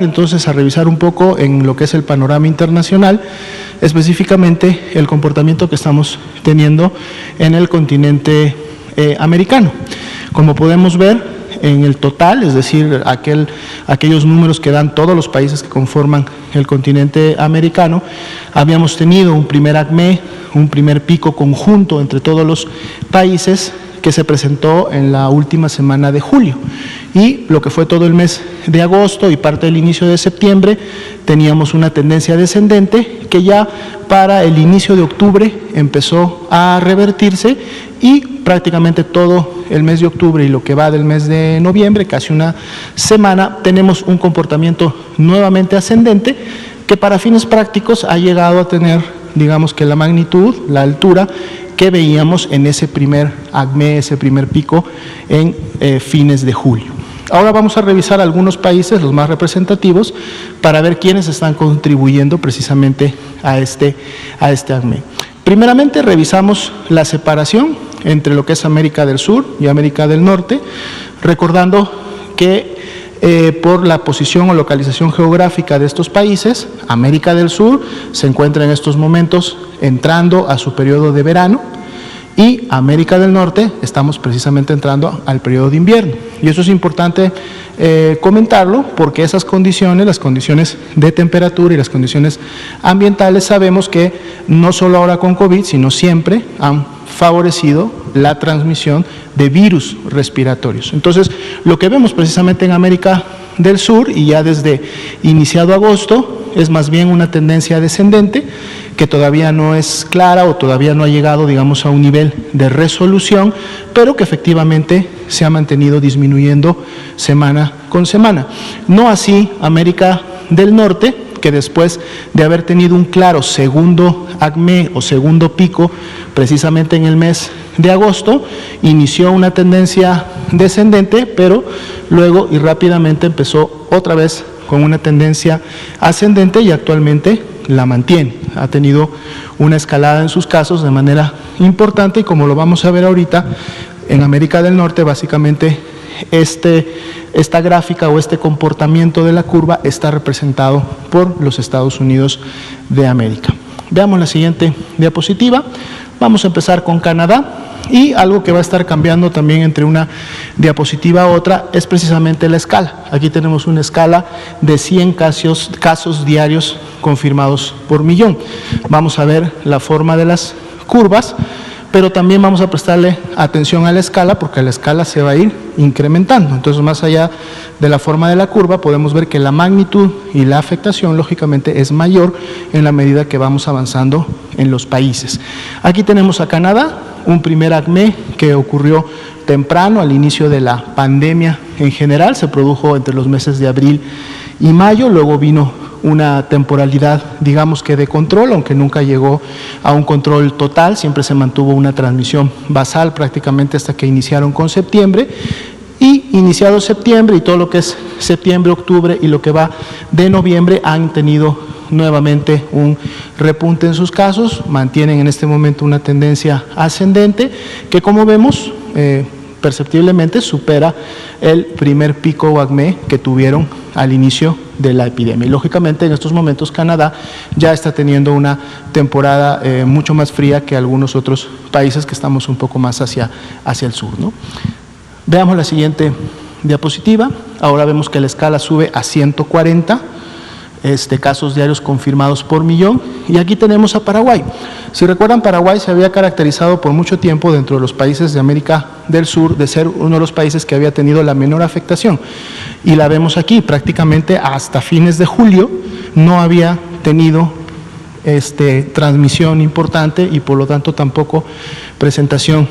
Entonces a revisar un poco en lo que es el panorama internacional, específicamente el comportamiento que estamos teniendo en el continente americano. Como podemos ver, en el total, es decir, aquellos números que dan todos los países que conforman el continente americano, habíamos tenido un primer ACME, un primer pico conjunto entre todos los países que se presentó en la última semana de julio. Y lo que fue todo el mes de agosto y parte del inicio de septiembre, teníamos una tendencia descendente que ya para el inicio de octubre empezó a revertirse y prácticamente todo el mes de octubre y lo que va del mes de noviembre, casi una semana, tenemos un comportamiento nuevamente ascendente que para fines prácticos ha llegado a tener, digamos que la magnitud, la altura que veíamos en ese primer ACME, ese primer pico en fines de julio. Ahora vamos a revisar algunos países, los más representativos, para ver quiénes están contribuyendo precisamente a este ACME. Primeramente revisamos la separación entre lo que es América del Sur y América del Norte, recordando que por la posición o localización geográfica de estos países, América del Sur se encuentra en estos momentos entrando a su periodo de verano y América del Norte estamos precisamente entrando al periodo de invierno. Y eso es importante comentarlo porque esas condiciones, las condiciones de temperatura y las condiciones ambientales, sabemos que no solo ahora con COVID, sino siempre han favorecido la transmisión de virus respiratorios. Entonces, lo que vemos precisamente en América del Sur y ya desde iniciado agosto es más bien una tendencia descendente que todavía no es clara o todavía no ha llegado, digamos, a un nivel de resolución, pero que efectivamente se ha mantenido disminuyendo semana con semana. No así América del Norte, que después de haber tenido un claro segundo ACME o segundo pico, precisamente en el mes de agosto, inició una tendencia descendente, pero luego y rápidamente empezó otra vez con una tendencia ascendente y actualmente la mantiene. Ha tenido una escalada en sus casos de manera importante y como lo vamos a ver ahorita, en América del Norte básicamente esta gráfica o este comportamiento de la curva está representado por los Estados Unidos de América. Veamos la siguiente diapositiva. Vamos a empezar con Canadá y algo que va a estar cambiando también entre una diapositiva a otra es precisamente la escala. Aquí tenemos una escala de 100 casos diarios confirmados por millón. Vamos a ver la forma de las curvas, pero también vamos a prestarle atención a la escala porque la escala se va a ir incrementando. Entonces, más allá de la forma de la curva, podemos ver que la magnitud y la afectación, lógicamente, es mayor en la medida que vamos avanzando en los países. Aquí tenemos a Canadá, un primer ACME que ocurrió temprano, al inicio de la pandemia en general, se produjo entre los meses de abril y mayo, luego vino una temporalidad, digamos que de control, aunque nunca llegó a un control total, siempre se mantuvo una transmisión basal prácticamente hasta que iniciaron con septiembre, y iniciado septiembre y todo lo que es septiembre, octubre y lo que va de noviembre han tenido nuevamente un repunte en sus casos, mantienen en este momento una tendencia ascendente que como vemos perceptiblemente supera el primer pico o ACME que tuvieron al inicio de la epidemia. Y lógicamente en estos momentos Canadá ya está teniendo una temporada mucho más fría que algunos otros países que estamos un poco más hacia el sur, ¿no? Veamos la siguiente diapositiva. Ahora vemos que la escala sube a 140 casos diarios confirmados por millón y aquí tenemos a Paraguay. Si recuerdan, Paraguay se había caracterizado por mucho tiempo dentro de los países de América del Sur de ser uno de los países que había tenido la menor afectación y la vemos aquí, prácticamente hasta fines de julio no había tenido transmisión importante y por lo tanto tampoco presentación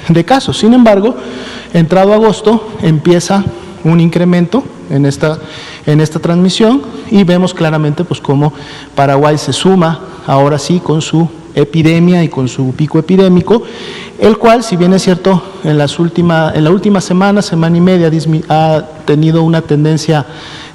de casos. Sin embargo, entrado agosto empieza un incremento en esta transmisión y vemos claramente pues cómo Paraguay se suma ahora sí con su epidemia y con su pico epidémico, el cual, si bien es cierto, en la última semana y media ha tenido una tendencia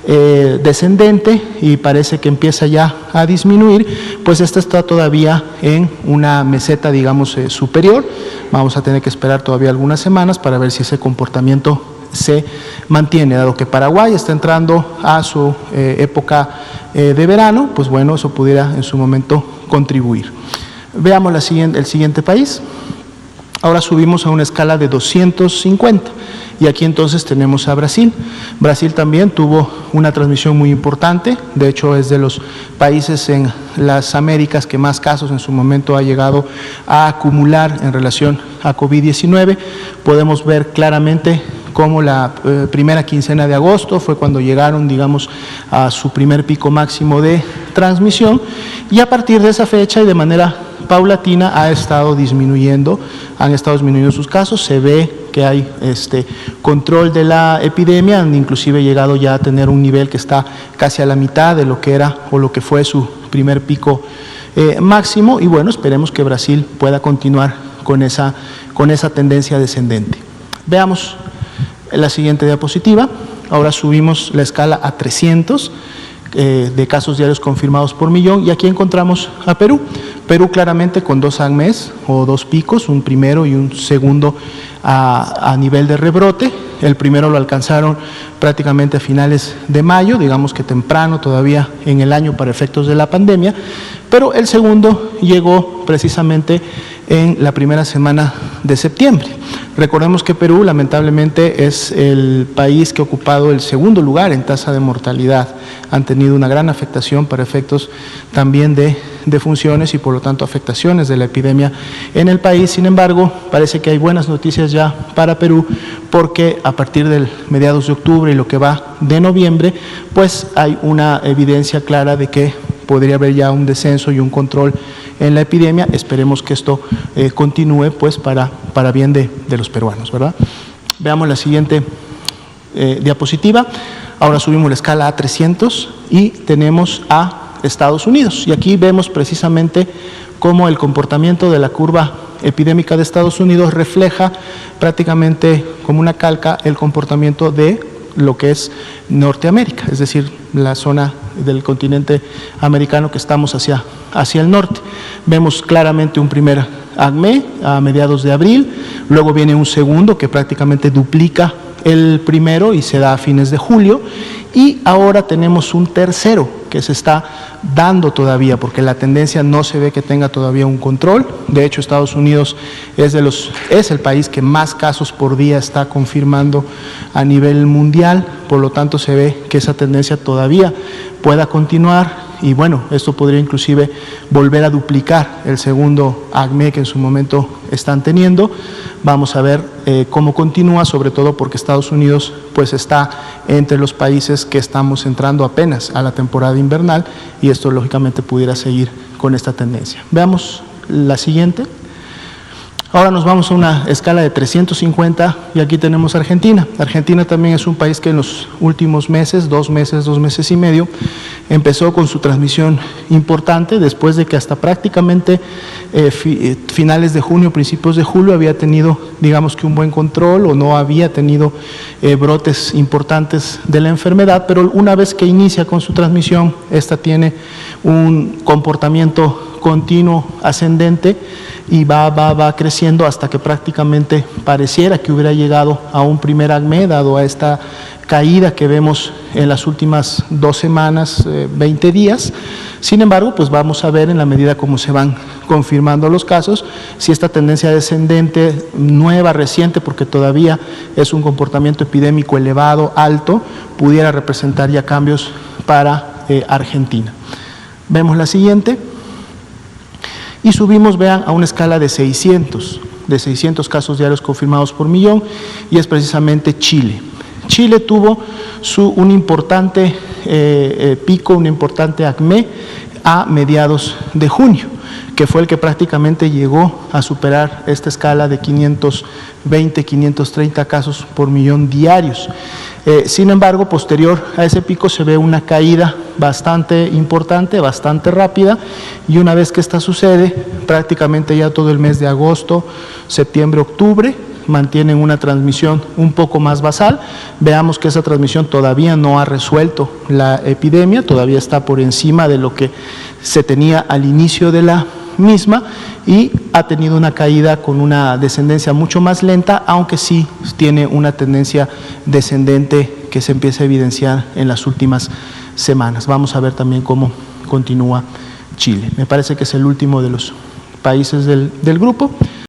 descendente y parece que empieza ya a disminuir, pues esta está todavía en una meseta, digamos, superior. Vamos a tener que esperar todavía algunas semanas para ver si ese comportamiento se mantiene. Dado que Paraguay está entrando a su época de verano, pues bueno, eso pudiera en su momento contribuir. Veamos el siguiente país. Ahora subimos a una escala de 250 y aquí entonces tenemos a Brasil. Brasil también tuvo una transmisión muy importante, de hecho es de los países en las Américas que más casos en su momento ha llegado a acumular en relación a COVID-19. Podemos ver claramente cómo la primera quincena de agosto fue cuando llegaron, digamos, a su primer pico máximo de transmisión, y a partir de esa fecha y de manera paulatina han estado disminuyendo sus casos. Se ve que hay control de la epidemia, han inclusive llegado ya a tener un nivel que está casi a la mitad de lo que era o lo que fue su primer pico máximo, y bueno, esperemos que Brasil pueda continuar con esa tendencia descendente. Veamos la siguiente diapositiva. Ahora subimos la escala a 300 de casos diarios confirmados por millón, y aquí encontramos a Perú. Perú claramente con dos ACMEs o dos picos, un primero y un segundo a nivel de rebrote. El primero lo alcanzaron prácticamente a finales de mayo, digamos que temprano todavía en el año para efectos de la pandemia, pero el segundo llegó precisamente en la primera semana de septiembre. Recordemos que Perú lamentablemente es el país que ha ocupado el segundo lugar en tasa de mortalidad. Han tenido una gran afectación para efectos también de defunciones y por lo tanto afectaciones de la epidemia en el país. Sin embargo, parece que hay buenas noticias ya para Perú, porque a partir del mediados de octubre y lo que va de noviembre, pues hay una evidencia clara de que podría haber ya un descenso y un control en la epidemia. Esperemos que esto continúe pues para bien de los peruanos, ¿verdad? Veamos la siguiente diapositiva. Ahora subimos la escala a 300 y tenemos a Estados Unidos, y aquí vemos precisamente cómo el comportamiento de la curva epidémica de Estados Unidos refleja prácticamente como una calca el comportamiento de lo que es Norteamérica, es decir, la zona del continente americano que estamos hacia el norte. Vemos claramente un primer ACME a mediados de abril, luego viene un segundo que prácticamente duplica el primero y se da a fines de julio, y ahora tenemos un tercero que se está dando todavía, porque la tendencia no se ve que tenga todavía un control. De hecho, Estados Unidos es el país que más casos por día está confirmando a nivel mundial, por lo tanto se ve que esa tendencia todavía pueda continuar, y bueno, esto podría inclusive volver a duplicar el segundo ACME que en su momento están teniendo. Vamos a ver cómo continúa, sobre todo porque Estados Unidos pues está entre los países que estamos entrando apenas a la temporada invernal, y esto lógicamente pudiera seguir con esta tendencia. Veamos la siguiente. Ahora nos vamos a una escala de 350 y aquí tenemos Argentina. Argentina también es un país que en los últimos meses, 2 meses y medio, empezó con su transmisión importante, después de que hasta prácticamente finales de junio, principios de julio había tenido, digamos que un buen control, o no había tenido brotes importantes de la enfermedad, pero una vez que inicia con su transmisión, esta tiene un comportamiento continuo ascendente y va creciendo hasta que prácticamente pareciera que hubiera llegado a un primer ACME, dado a esta caída que vemos en las últimas 2 semanas, 20 días. Sin embargo, pues vamos a ver en la medida como se van confirmando los casos, si esta tendencia descendente nueva, reciente, porque todavía es un comportamiento epidémico elevado, alto, pudiera representar ya cambios para Argentina. Vemos la siguiente. Y subimos, vean, a una escala de 600 casos diarios confirmados por millón, y es precisamente Chile. Chile tuvo un importante pico, un importante ACME a mediados de junio, que fue el que prácticamente llegó a superar esta escala de 520, 530 casos por millón diarios. Sin embargo, posterior a ese pico se ve una caída bastante importante, bastante rápida, y una vez que esta sucede, prácticamente ya todo el mes de agosto, septiembre, octubre, mantienen una transmisión un poco más basal. Veamos que esa transmisión todavía no ha resuelto la epidemia, todavía está por encima de lo que se tenía al inicio de la misma y ha tenido una caída con una descendencia mucho más lenta, aunque sí tiene una tendencia descendente que se empieza a evidenciar en las últimas semanas. Vamos a ver también cómo continúa Chile. Me parece que es el último de los países del grupo.